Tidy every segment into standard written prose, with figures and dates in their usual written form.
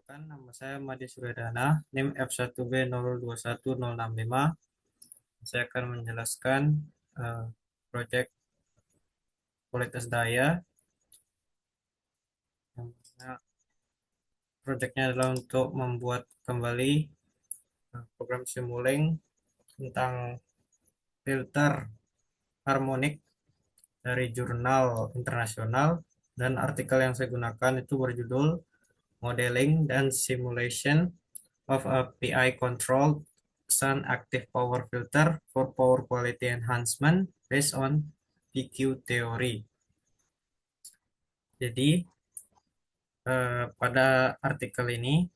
Perkenalkan, nama saya Madi Suryadana, NIM F1B021065. Saya akan menjelaskan eh, proyek kualitas daya, yang mana proyeknya adalah untuk membuat kembali program Simulink tentang filter harmonik dari jurnal internasional, dan artikel yang saya gunakan itu berjudul Modeling and Simulation of a PI Controlled Sun Active Power Filter for Power Quality Enhancement based on PQ Theory. Jadi pada artikel ini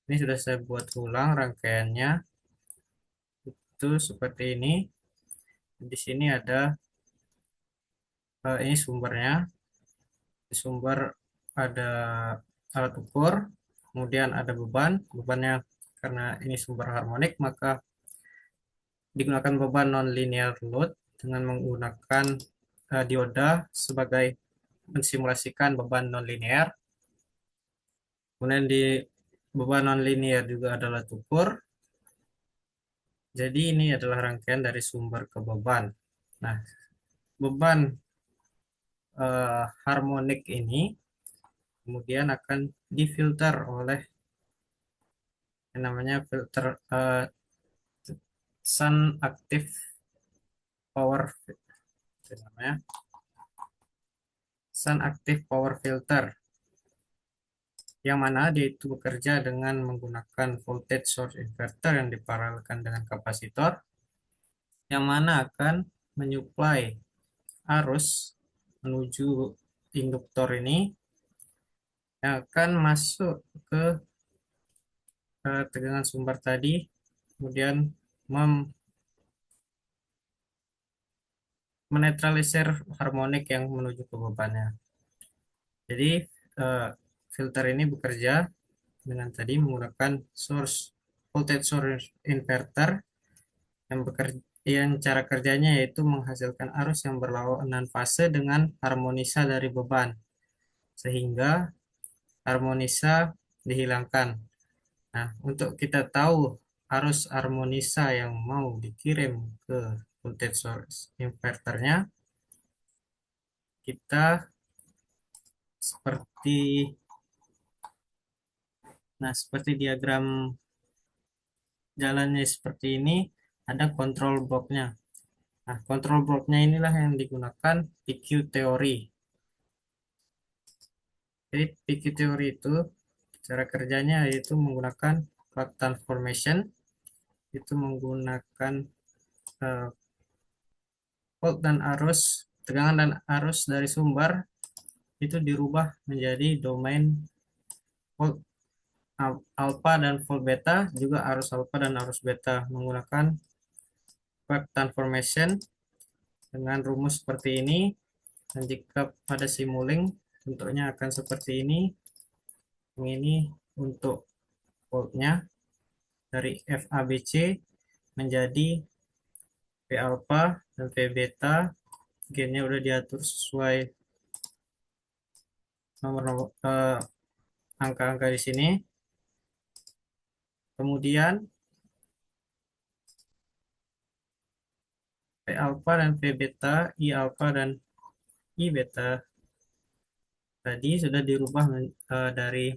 sudah saya buat ulang rangkaiannya itu seperti ini. Di sini ada ini sumbernya. Di sumber ada alat ukur, kemudian ada bebannya karena ini sumber harmonik maka digunakan beban non-linear load dengan menggunakan dioda sebagai mensimulasikan beban non-linear. Kemudian di beban non-linear juga adalah ukur. Jadi ini adalah rangkaian dari sumber ke beban. Nah, beban harmonik ini kemudian akan difilter oleh yang namanya filter Sun Active Power, namanya Sun Active Power Filter, yang mana dia itu bekerja dengan menggunakan voltage source inverter yang diparalelkan dengan kapasitor, yang mana akan menyuplai arus menuju induktor ini yang akan masuk ke tegangan sumber tadi, kemudian menetralisir harmonik yang menuju ke bebannya. Jadi eh, filter ini bekerja dengan tadi menggunakan source voltage source inverter yang bekerja, yang cara kerjanya yaitu menghasilkan arus yang berlawanan fase dengan harmonisa dari beban sehingga harmonisa dihilangkan. Nah, untuk kita tahu arus harmonisa yang mau dikirim ke voltage source inverternya, kita seperti seperti diagram jalannya seperti ini, ada control blocknya. Nah, control blocknya inilah yang digunakan PQ teori. Jadi PQ teori itu cara kerjanya yaitu menggunakan clock transformation, itu menggunakan eh, volt dan arus, tegangan dan arus dari sumber itu dirubah menjadi domain volt alpha dan volt beta, juga arus alpha dan arus beta menggunakan clock transformation dengan rumus seperti ini. Dan jika pada Simulink bentuknya akan seperti ini. Ini untuk voltnya dari FABC menjadi V alpha dan V beta, gennya udah diatur sesuai nomor-nomor angka-angka di sini. Kemudian V alpha dan V beta, I alpha dan I beta tadi sudah dirubah dari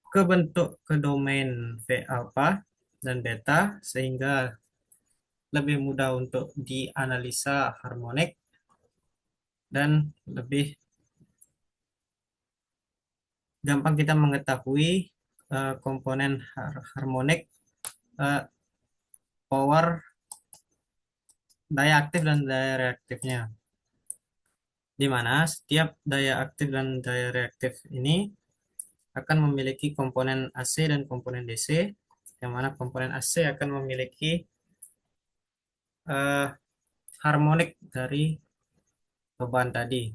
ke bentuk ke domain V alpha dan beta sehingga lebih mudah untuk dianalisa harmonik dan lebih gampang kita mengetahui komponen harmonik, eh, power, daya aktif dan daya reaktifnya, di mana setiap daya aktif dan daya reaktif ini akan memiliki komponen AC dan komponen DC, yang mana komponen AC akan memiliki eh, harmonik dari beban tadi.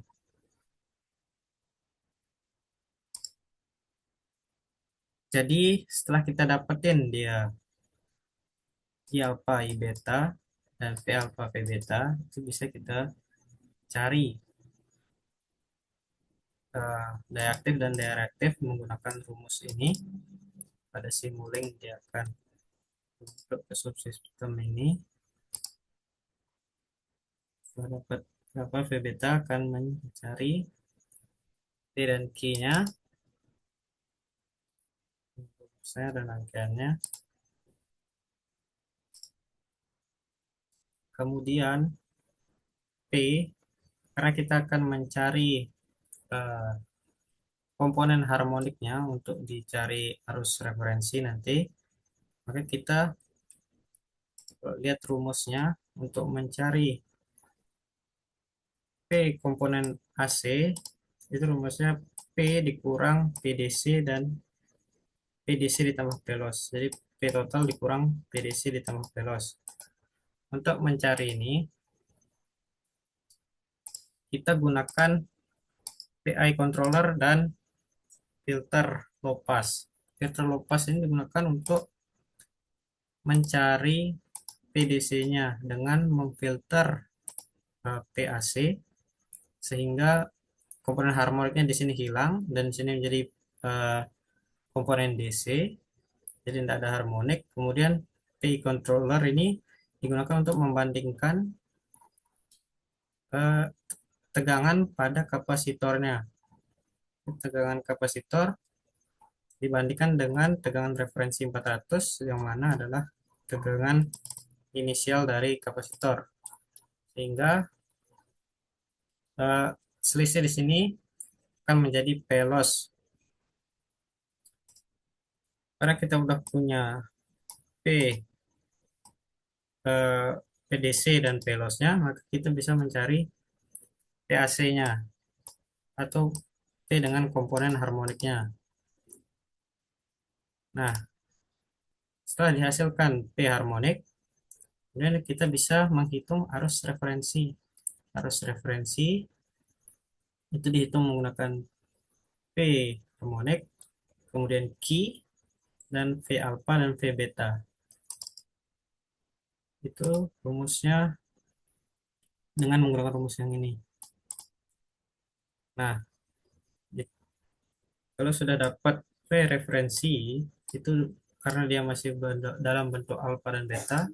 Jadi setelah kita dapetin dia I alpha I beta dan V alpha V beta, itu bisa kita cari daya aktif dan daya reaktif menggunakan rumus ini. Pada Simulink dia akan masuk ke subsistem ini. Setelah dapat berapa, V beta akan mencari P dan Q-nya, saya dan rangkaiannya. Kemudian P, karena kita akan mencari eh, komponen harmoniknya untuk dicari arus referensi nanti, maka kita lihat rumusnya untuk mencari P komponen AC, itu rumusnya P dikurang PDC dan PDC ditambah pelos. Jadi P total dikurang PDC ditambah pelos. Untuk mencari ini, kita gunakan PI controller dan filter low pass. Filter low pass ini digunakan untuk mencari PDC-nya dengan memfilter PAC sehingga komponen harmoniknya di sini hilang dan di sini menjadi eh, komponen DC, jadi tidak ada harmonik. Kemudian PI controller ini digunakan untuk membandingkan eh, tegangan pada kapasitornya. Tegangan kapasitor dibandingkan dengan tegangan referensi 400 yang mana adalah tegangan inisial dari kapasitor. Sehingga eh, selisih di sini akan menjadi pelos. Karena kita sudah punya P, PDC dan pelosnya, maka kita bisa mencari PAC-nya atau P dengan komponen harmoniknya. Nah, setelah dihasilkan P harmonik, kemudian kita bisa menghitung arus referensi. Arus referensi itu dihitung menggunakan P harmonik, kemudian Q, dan V alpha dan V beta. Itu rumusnya dengan menggunakan rumus yang ini. Nah, kalau sudah dapat V referensi, itu karena dia masih dalam bentuk alpha dan beta,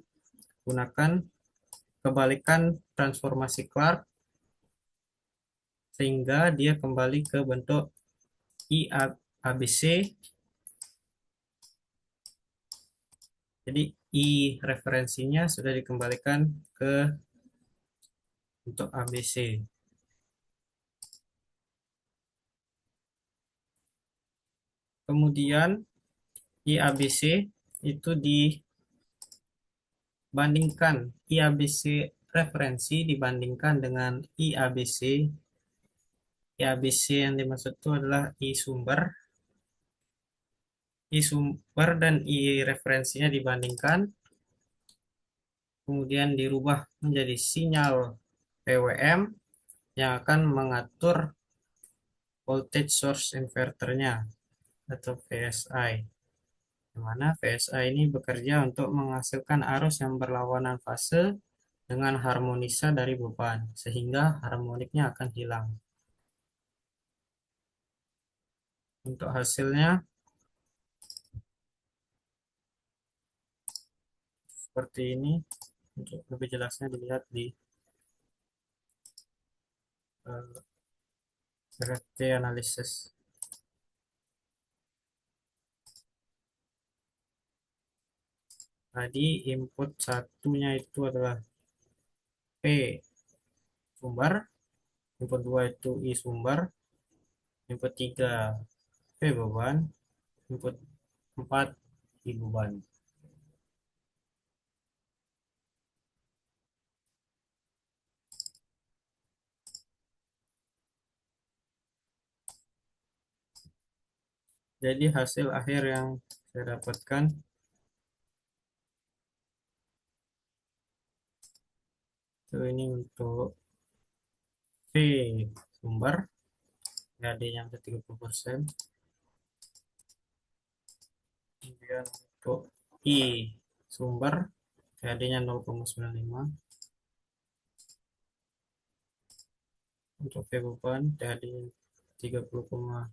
gunakan kebalikan transformasi Clark sehingga dia kembali ke bentuk I ABC. Jadi I referensinya sudah dikembalikan ke bentuk ABC. Kemudian I ABC itu dibandingkan I ABC referensi dibandingkan dengan I ABC. I ABC yang dimaksud itu adalah I sumber. I sumber dan I referensinya dibandingkan, kemudian dirubah menjadi sinyal PWM yang akan mengatur voltage source inverternya atau VSI. Di mana VSI ini bekerja untuk menghasilkan arus yang berlawanan fase dengan harmonisa dari beban, sehingga harmoniknya akan hilang. Untuk hasilnya seperti ini. Untuk lebih jelasnya dilihat di RFT analysis. Tadi input satunya itu adalah P sumber, input 2 itu I sumber, input 3 P beban, input 4 I beban. Jadi hasil akhir yang saya dapatkan itu ini untuk P sumber, PAD yang ke 30%. Kemudian untuk I sumber, PAD-nya 0,95. Untuk P beban, PAD-nya 30,6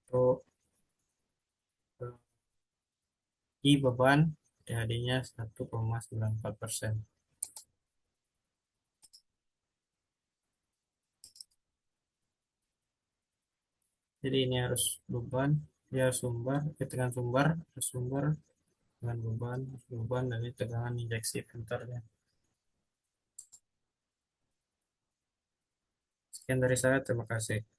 untuk I beban jadinya 1,94%. Jadi ini harus beban, ya sumber, tegangan sumber dengan beban, dan ini tegangan injeksi filternya. Sekian dari saya, terima kasih.